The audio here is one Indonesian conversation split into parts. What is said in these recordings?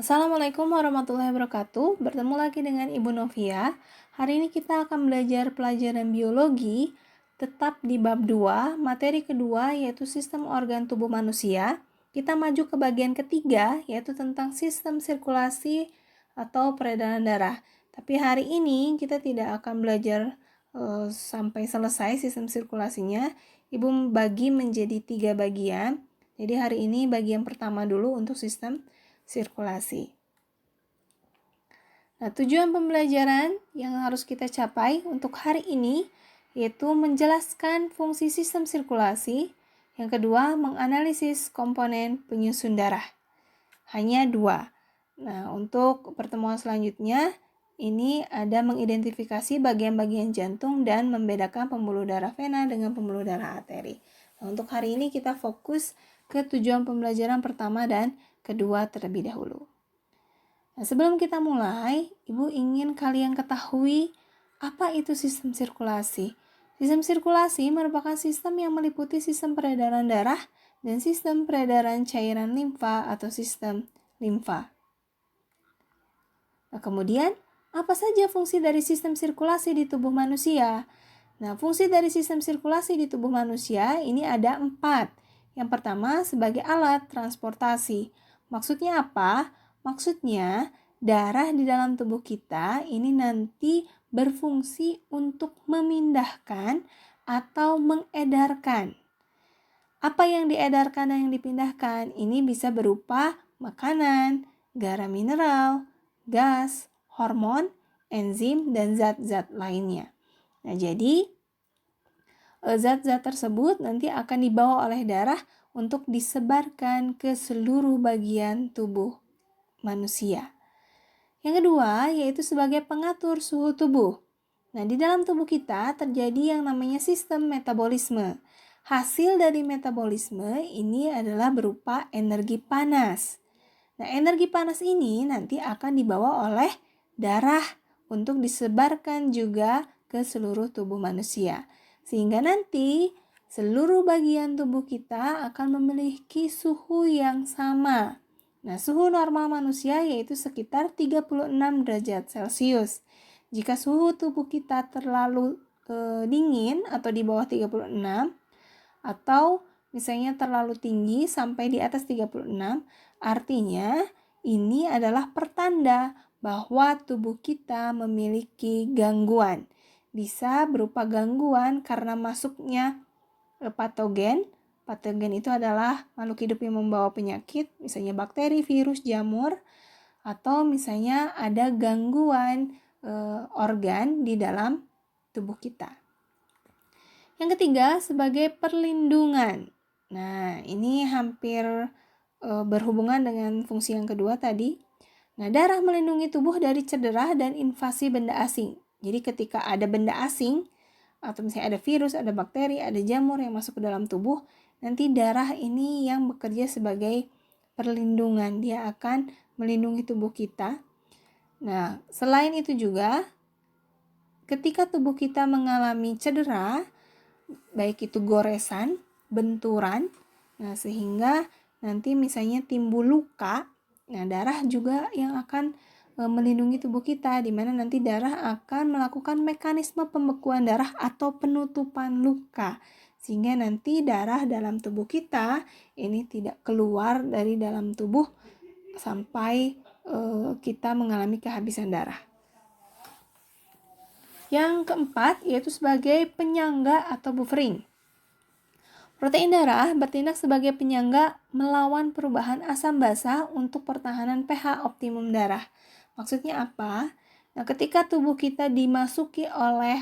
Assalamualaikum warahmatullahi wabarakatuh. Bertemu lagi dengan Ibu Novia. Hari ini kita akan belajar pelajaran biologi, tetap di bab 2, materi kedua yaitu sistem organ tubuh manusia. Kita maju ke bagian ketiga yaitu tentang sistem sirkulasi atau peredaran darah. Tapi hari ini kita tidak akan belajar sampai selesai sistem sirkulasinya. Ibu bagi menjadi 3 bagian. Jadi hari ini bagian pertama dulu untuk sistem sirkulasi. Nah, tujuan pembelajaran yang harus kita capai untuk hari ini yaitu menjelaskan fungsi sistem sirkulasi. Yang kedua, menganalisis komponen penyusun darah. Hanya 2. Nah, untuk pertemuan selanjutnya, ini ada mengidentifikasi bagian-bagian jantung dan membedakan pembuluh darah vena dengan pembuluh darah arteri. Nah, untuk hari ini kita fokus ke tujuan pembelajaran pertama dan kedua terlebih dahulu. Nah, sebelum kita mulai, Ibu ingin kalian ketahui apa itu sistem sirkulasi. Sistem sirkulasi merupakan sistem yang meliputi sistem peredaran darah dan sistem peredaran cairan limfa atau sistem limfa. Nah, kemudian, apa saja fungsi dari sistem sirkulasi di tubuh manusia? Nah, fungsi dari sistem sirkulasi di tubuh manusia ini ada 4. Yang pertama, sebagai alat transportasi. Maksudnya apa? Maksudnya, darah di dalam tubuh kita ini nanti berfungsi untuk memindahkan atau mengedarkan. Apa yang diedarkan dan yang dipindahkan ini bisa berupa makanan, garam mineral, gas, hormon, enzim, dan zat-zat lainnya. Nah, jadi zat-zat tersebut nanti akan dibawa oleh darah untuk disebarkan ke seluruh bagian tubuh manusia. Yang kedua, yaitu sebagai pengatur suhu tubuh. Nah, di dalam tubuh kita terjadi yang namanya sistem metabolisme. Hasil dari metabolisme ini adalah berupa energi panas. Nah, energi panas ini nanti akan dibawa oleh darah untuk disebarkan juga ke seluruh tubuh manusia. Sehingga nanti seluruh bagian tubuh kita akan memiliki suhu yang sama. Nah, suhu normal manusia yaitu sekitar 36 derajat Celcius. Jika suhu tubuh kita terlalu dingin atau di bawah 36 atau misalnya terlalu tinggi sampai di atas 36, artinya ini adalah pertanda bahwa tubuh kita memiliki gangguan. Bisa berupa gangguan karena masuknya patogen. Patogen itu adalah makhluk hidup yang membawa penyakit, misalnya bakteri, virus, jamur, atau misalnya ada gangguan organ di dalam tubuh kita. Yang ketiga, sebagai perlindungan. Nah, ini hampir berhubungan dengan fungsi yang kedua tadi. Nah, darah melindungi tubuh dari cedera dan invasi benda asing. Jadi ketika ada benda asing, atau misalnya ada virus, ada bakteri, ada jamur yang masuk ke dalam tubuh, nanti darah ini yang bekerja sebagai perlindungan. Dia akan melindungi tubuh kita. Nah, selain itu juga, ketika tubuh kita mengalami cedera, baik itu goresan, benturan, nah sehingga nanti misalnya timbul luka, nah darah juga yang akan melindungi tubuh kita, di mana nanti darah akan melakukan mekanisme pembekuan darah atau penutupan luka, sehingga nanti darah dalam tubuh kita ini tidak keluar dari dalam tubuh sampai kita mengalami kehabisan darah. Yang keempat yaitu sebagai penyangga atau buffering. Protein darah bertindak sebagai penyangga melawan perubahan asam basa untuk pertahanan pH optimum darah. Maksudnya apa? Nah, ketika tubuh kita dimasuki oleh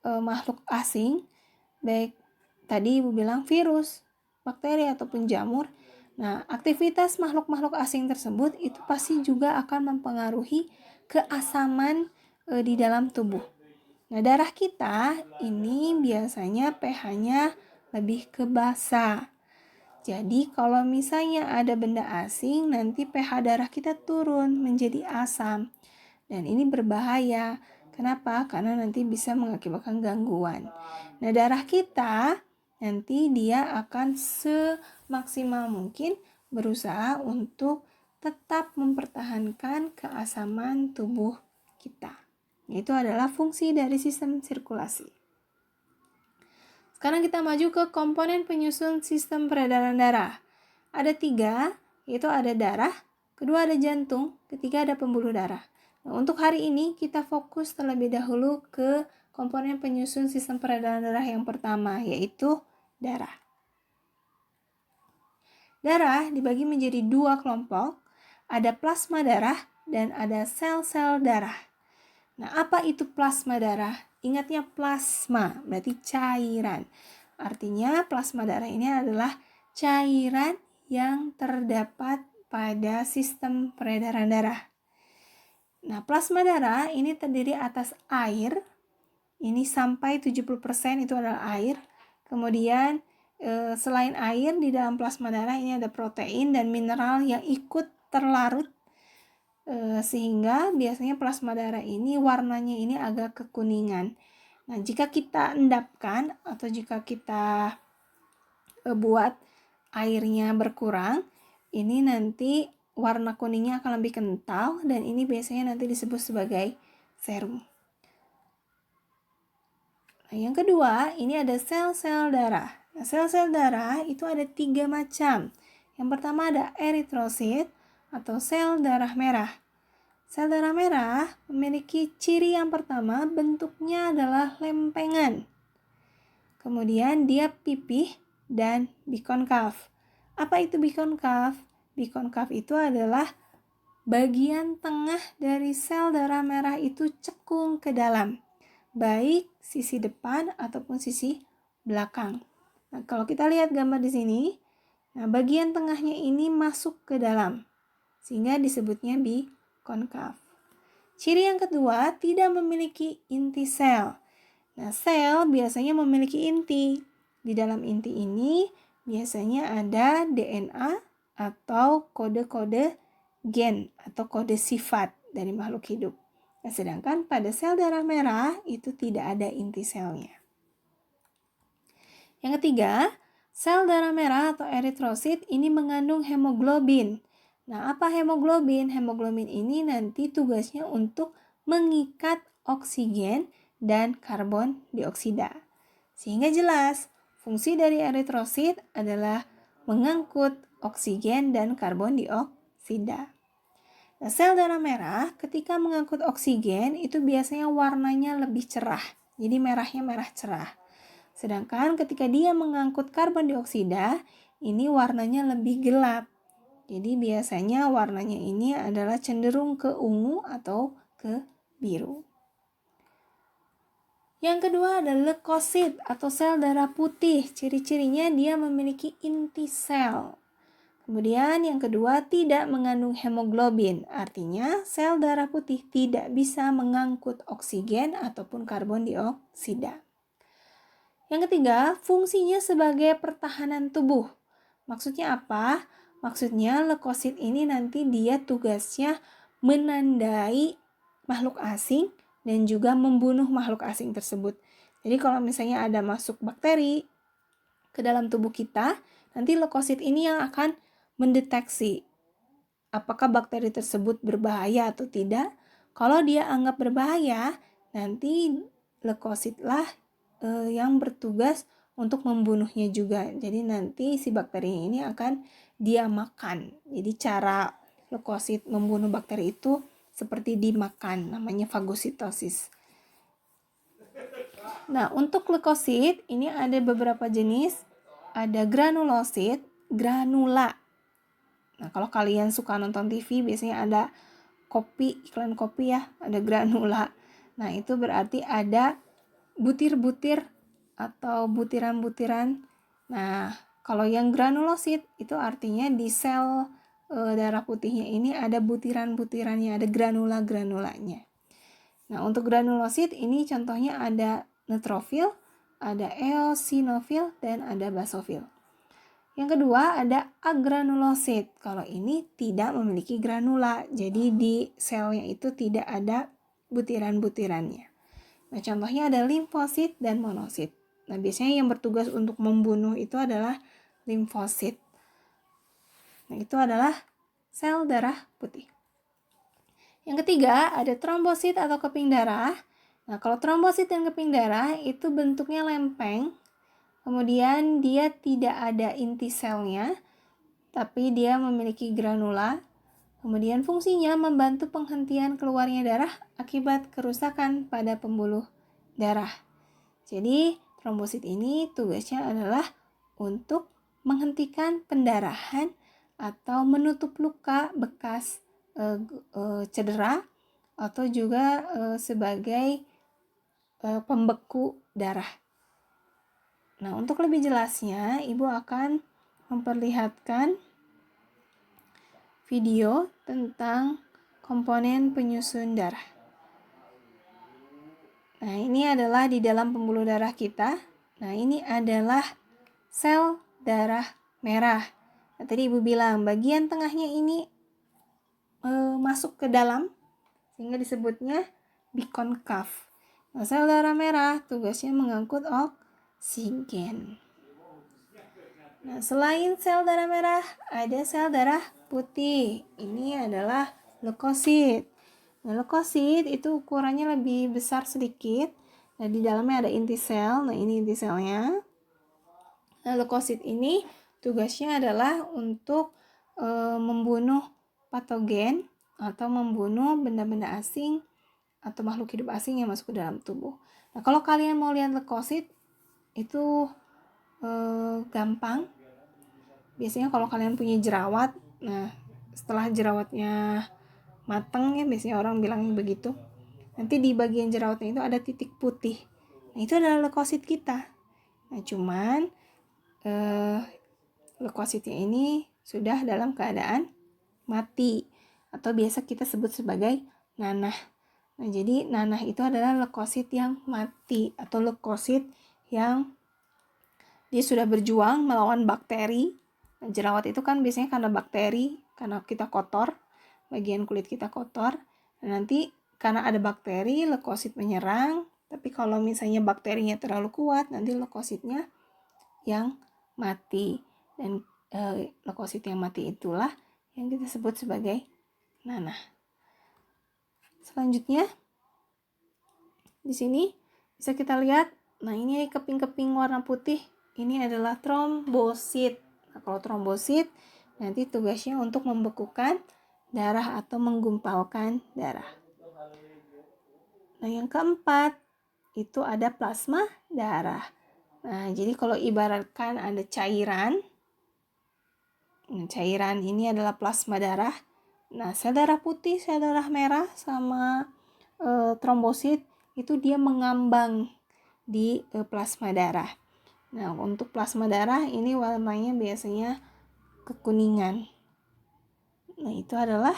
makhluk asing, baik tadi Ibu bilang virus, bakteri ataupun jamur, nah aktivitas makhluk-makhluk asing tersebut itu pasti juga akan mempengaruhi keasaman di dalam tubuh. Nah, darah kita ini biasanya pH-nya lebih ke basa. Jadi, kalau misalnya ada benda asing, nanti pH darah kita turun menjadi asam. Dan ini berbahaya. Kenapa? Karena nanti bisa mengakibatkan gangguan. Nah, darah kita nanti dia akan semaksimal mungkin berusaha untuk tetap mempertahankan keasaman tubuh kita. Itu adalah fungsi dari sistem sirkulasi. Sekarang kita maju ke komponen penyusun sistem peredaran darah. Ada 3, yaitu ada darah, kedua ada jantung, ketiga ada pembuluh darah. Nah, untuk hari ini kita fokus terlebih dahulu ke komponen penyusun sistem peredaran darah yang pertama, yaitu darah. Darah dibagi menjadi 2 kelompok, ada plasma darah dan ada sel-sel darah. Nah, apa itu plasma darah? Ingatnya plasma, berarti cairan. Artinya plasma darah ini adalah cairan yang terdapat pada sistem peredaran darah. Nah, plasma darah ini terdiri atas air, ini sampai 70% itu adalah air. Kemudian selain air, di dalam plasma darah ini ada protein dan mineral yang ikut terlarut, sehingga biasanya plasma darah ini warnanya ini agak kekuningan. Nah, jika kita endapkan atau jika kita buat airnya berkurang, ini nanti warna kuningnya akan lebih kental dan ini biasanya nanti disebut sebagai serum. Nah, yang kedua, ini ada sel-sel darah. Nah, sel-sel darah itu ada 3 macam. Yang pertama ada eritrosit atau sel darah merah. Sel darah merah memiliki ciri yang pertama, bentuknya adalah lempengan. Kemudian dia pipih dan bikonkav. Apa itu bikonkav? Bikonkav itu adalah bagian tengah dari sel darah merah itu cekung ke dalam, baik sisi depan ataupun sisi belakang. Nah, kalau kita lihat gambar di sini, nah bagian tengahnya ini masuk ke dalam, sehingga disebutnya bikonkav. Ciri yang kedua, tidak memiliki inti sel. Nah, sel biasanya memiliki inti. Di dalam inti ini biasanya ada DNA atau kode-kode gen atau kode sifat dari makhluk hidup. Nah, sedangkan pada sel darah merah itu tidak ada inti selnya. Yang ketiga, sel darah merah atau eritrosit ini mengandung hemoglobin. Nah, apa hemoglobin? Hemoglobin ini nanti tugasnya untuk mengikat oksigen dan karbon dioksida. Sehingga jelas, fungsi dari eritrosit adalah mengangkut oksigen dan karbon dioksida. Nah, sel darah merah ketika mengangkut oksigen itu biasanya warnanya lebih cerah. Jadi merahnya merah cerah. Sedangkan ketika dia mengangkut karbon dioksida, ini warnanya lebih gelap. Jadi biasanya warnanya ini adalah cenderung ke ungu atau ke biru. Yang kedua ada leukosit atau sel darah putih. Ciri-cirinya dia memiliki inti sel. Kemudian yang kedua tidak mengandung hemoglobin. Artinya sel darah putih tidak bisa mengangkut oksigen ataupun karbon dioksida. Yang ketiga, fungsinya sebagai pertahanan tubuh. Maksudnya apa? Maksudnya leukosit ini nanti dia tugasnya menandai makhluk asing dan juga membunuh makhluk asing tersebut. Jadi kalau misalnya ada masuk bakteri ke dalam tubuh kita, nanti leukosit ini yang akan mendeteksi apakah bakteri tersebut berbahaya atau tidak. Kalau dia anggap berbahaya, nanti leukositlah yang bertugas untuk membunuhnya juga. Jadi nanti si bakteri ini akan dia makan. Jadi cara leukosit membunuh bakteri itu seperti dimakan, namanya fagositosis. Nah, untuk leukosit ini ada beberapa jenis. Ada granulosit, granula. Nah, kalau kalian suka nonton TV biasanya ada kopi, iklan kopi ya, ada granula. Nah, itu berarti ada butir-butir atau butiran-butiran. Nah, kalau yang granulosit itu artinya di sel darah putihnya ini ada butiran-butirannya, ada granula-granulanya. Nah, untuk granulosit ini contohnya ada neutrofil, ada eosinofil, dan ada basofil. Yang kedua ada agranulosit. Kalau ini tidak memiliki granula, jadi di selnya itu tidak ada butiran-butirannya. Nah, contohnya ada limfosit dan monosit. Nah, biasanya yang bertugas untuk membunuh itu adalah limfosit. Nah, itu adalah sel darah putih. Yang ketiga ada trombosit atau keping darah. Nah, kalau trombosit dan keping darah itu bentuknya lempeng, kemudian dia tidak ada inti selnya, tapi dia memiliki granula. Kemudian fungsinya membantu penghentian keluarnya darah akibat kerusakan pada pembuluh darah. Jadi trombosit ini tugasnya adalah untuk menghentikan pendarahan atau menutup luka bekas cedera atau juga sebagai pembeku darah. Nah, untuk lebih jelasnya, Ibu akan memperlihatkan video tentang komponen penyusun darah. Nah, ini adalah di dalam pembuluh darah kita. Nah, ini adalah sel darah merah. Nah, tadi Ibu bilang bagian tengahnya ini masuk ke dalam, sehingga disebutnya bikonkav. Nah, sel darah merah tugasnya mengangkut oksigen. Nah, selain sel darah merah, ada sel darah putih. Ini adalah leukosit. Nah, leukosit itu ukurannya lebih besar sedikit. Nah, di dalamnya ada inti sel. Nah, ini inti selnya. Nah, leukosit ini tugasnya adalah untuk membunuh patogen atau membunuh benda-benda asing atau makhluk hidup asing yang masuk ke dalam tubuh. Nah, kalau kalian mau lihat leukosit itu gampang. Biasanya kalau kalian punya jerawat, nah setelah jerawatnya matang ya, biasanya orang bilangnya begitu. Nanti di bagian jerawatnya itu ada titik putih. Nah, itu adalah leukosit kita. Nah, cuman leukositnya ini sudah dalam keadaan mati atau biasa kita sebut sebagai nanah. Nah, jadi nanah itu adalah leukosit yang mati atau leukosit yang dia sudah berjuang melawan bakteri. Nah, jerawat itu kan biasanya karena bakteri, karena kita kotor, bagian kulit kita kotor. Nah, nanti karena ada bakteri, leukosit menyerang. Tapi kalau misalnya bakterinya terlalu kuat, nanti leukositnya yang mati. Dan leukosit yang mati itulah yang kita sebut sebagai nanah. Selanjutnya di sini bisa kita lihat, nah ini keping-keping warna putih, ini adalah trombosit. Nah, kalau trombosit nanti tugasnya untuk membekukan darah atau menggumpalkan darah. Nah, yang keempat itu ada plasma darah. Nah, jadi kalau ibaratkan ada cairan, cairan ini adalah plasma darah. Nah, sel darah putih, sel darah merah, sama trombosit itu dia mengambang di plasma darah. Nah, untuk plasma darah ini warnanya biasanya kekuningan. Nah, itu adalah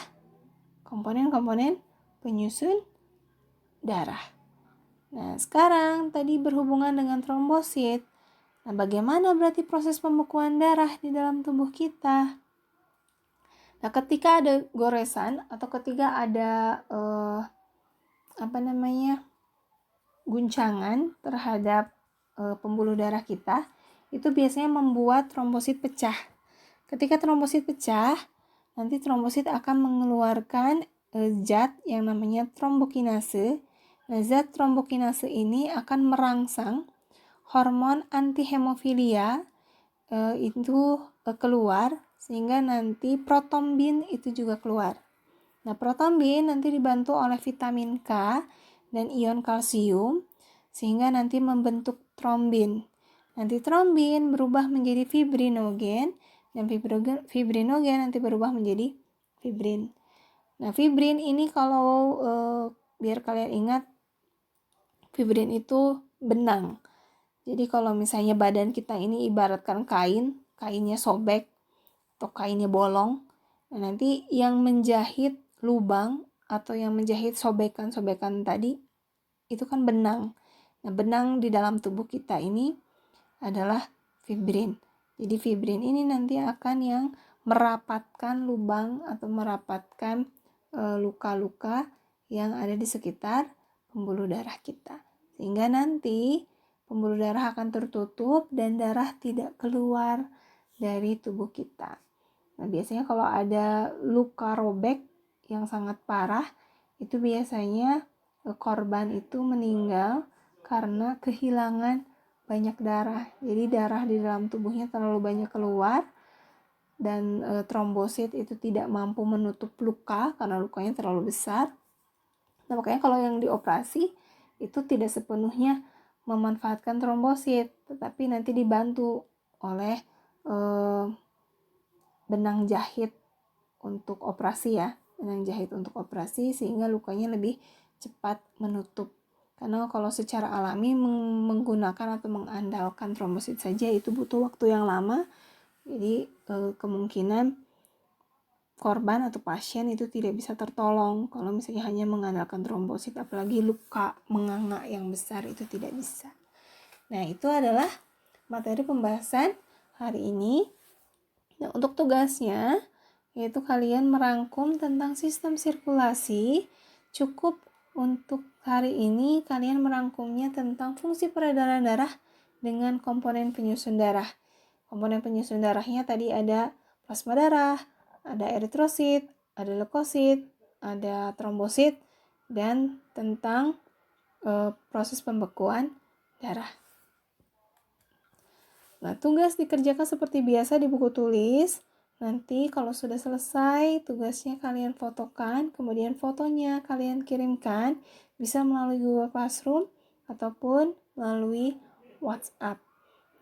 komponen-komponen penyusun darah. Nah, sekarang tadi berhubungan dengan trombosit. Nah, bagaimana berarti proses pembekuan darah di dalam tubuh kita? Nah, ketika ada goresan atau ketika ada guncangan terhadap pembuluh darah kita, itu biasanya membuat trombosit pecah. Ketika trombosit pecah, nanti trombosit akan mengeluarkan zat yang namanya trombokinase. Nah, zat trombokinase ini akan merangsang hormon antihemofilia itu keluar, sehingga nanti protombin itu juga keluar. Nah, protombin nanti dibantu oleh vitamin K dan ion kalsium, sehingga nanti membentuk trombin. Nanti trombin berubah menjadi fibrinogen, dan fibrinogen nanti berubah menjadi fibrin. Nah, fibrin ini kalau biar kalian ingat, fibrin itu benang. Jadi kalau misalnya badan kita ini ibaratkan kainnya sobek atau kainnya bolong, nah nanti yang menjahit lubang atau yang menjahit sobekan-sobekan tadi itu kan benang. Nah, benang di dalam tubuh kita ini adalah fibrin. Jadi fibrin ini nanti akan yang merapatkan lubang atau merapatkan luka-luka yang ada di sekitar pembuluh darah kita. Sehingga nanti pembuluh darah akan tertutup dan darah tidak keluar dari tubuh kita. Nah, biasanya kalau ada luka robek yang sangat parah, itu biasanya korban itu meninggal karena kehilangan banyak darah. Jadi darah di dalam tubuhnya terlalu banyak keluar dan trombosit itu tidak mampu menutup luka karena lukanya terlalu besar. Nah, makanya kalau yang dioperasi itu tidak sepenuhnya memanfaatkan trombosit, tetapi nanti dibantu oleh benang jahit untuk operasi ya, benang jahit untuk operasi sehingga lukanya lebih cepat menutup. Karena kalau secara alami menggunakan atau mengandalkan trombosit saja itu butuh waktu yang lama, jadi kemungkinan korban atau pasien itu tidak bisa tertolong kalau misalnya hanya mengandalkan trombosit, apalagi luka menganga yang besar itu tidak bisa. Nah, itu adalah materi pembahasan hari ini. Nah, untuk tugasnya yaitu kalian merangkum tentang sistem sirkulasi. Cukup untuk hari ini kalian merangkumnya tentang fungsi peredaran darah dengan komponen penyusun darah. Komponen penyusun darahnya tadi ada plasma darah, ada eritrosit, ada leukosit, ada trombosit, dan tentang proses pembekuan darah. Nah, tugas dikerjakan seperti biasa di buku tulis. Nanti kalau sudah selesai, tugasnya kalian fotokan, kemudian fotonya kalian kirimkan, bisa melalui Google Classroom ataupun melalui WhatsApp.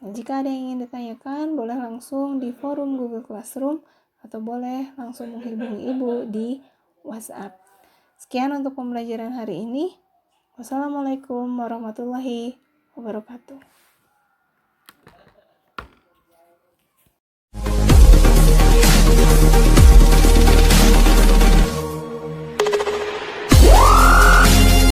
Nah, jika ada yang ingin ditanyakan, boleh langsung di forum Google Classroom atau boleh langsung menghubungi Ibu di WhatsApp. Sekian untuk pembelajaran hari ini. Wassalamualaikum warahmatullahi wabarakatuh.